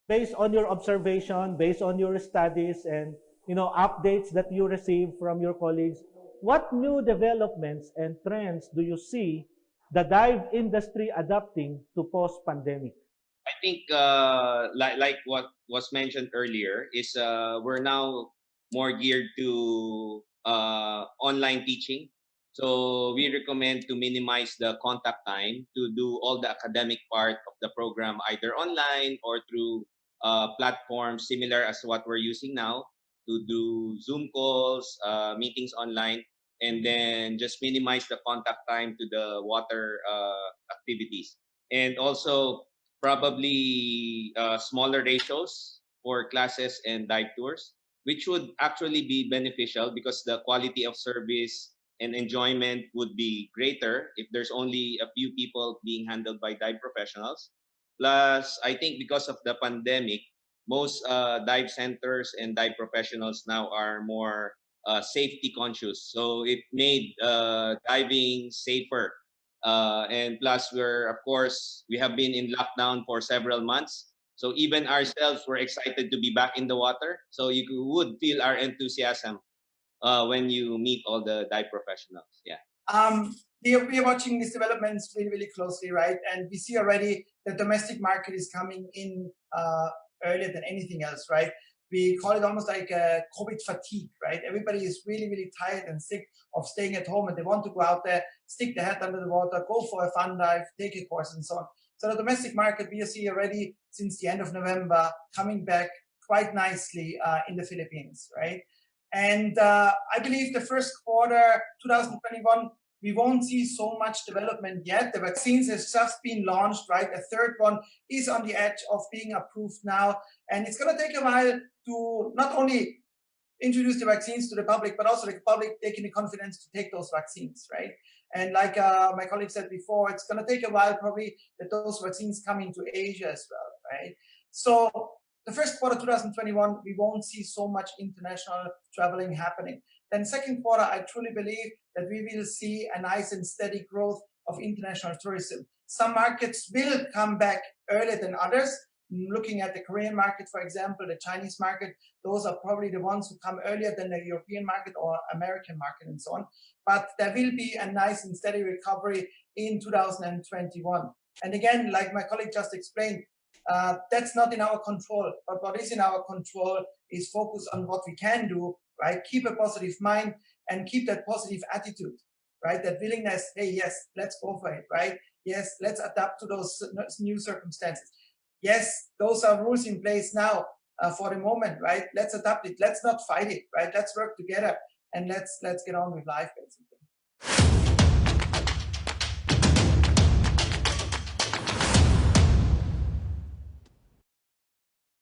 based on your observation, based on your studies, and updates that you receive from your colleagues, what new developments and trends do you see the dive industry adapting to post-pandemic? I think like what was mentioned earlier is we're now more geared to online teaching. So we recommend to minimize the contact time to do all the academic part of the program either online or through platforms similar as what we're using now to do Zoom calls, meetings online, and then just minimize the contact time to the water activities. And also probably smaller ratios for classes and dive tours, which would actually be beneficial because the quality of service and enjoyment would be greater if there's only a few people being handled by dive professionals. Plus, I think because of the pandemic, most dive centers and dive professionals now are more safety conscious. So it made diving safer, and plus, of course, we have been in lockdown for several months. So even ourselves were excited to be back in the water. So you would feel our enthusiasm when you meet all the dive professionals. Yeah. We are watching these developments really, really closely, right? And we see already the domestic market is coming in earlier than anything else, right? We call it almost like a COVID fatigue, right? Everybody is really, really tired and sick of staying at home and they want to go out there, stick their head under the water, go for a fun dive, take a course and so on. So the domestic market we see already since the end of November coming back quite nicely in the Philippines, right? And I believe the first quarter 2021, we won't see so much development yet. The vaccines has just been launched, right? A third one is on the edge of being approved now. And it's going to take a while to not only introduce the vaccines to the public, but also the public taking the confidence to take those vaccines, right? And like my colleague said before, it's going to take a while probably that those vaccines come into Asia as well, right? So the first quarter 2021, we won't see so much international traveling happening. Then second quarter, I truly believe that we will see a nice and steady growth of international tourism. Some markets will come back earlier than others. Looking at the Korean market, for example, the Chinese market, those are probably the ones who come earlier than the European market or American market and so on. But there will be a nice and steady recovery in 2021. And again, like my colleague just explained, that's not in our control. But what is in our control is focus on what we can do, right? Keep a positive mind and keep that positive attitude, right? That willingness, hey, yes, let's go for it, right? Yes, let's adapt to those new circumstances. Yes, those are rules in place now for the moment, right? Let's adapt it. Let's not fight it, right? Let's work together and let's get on with life, basically.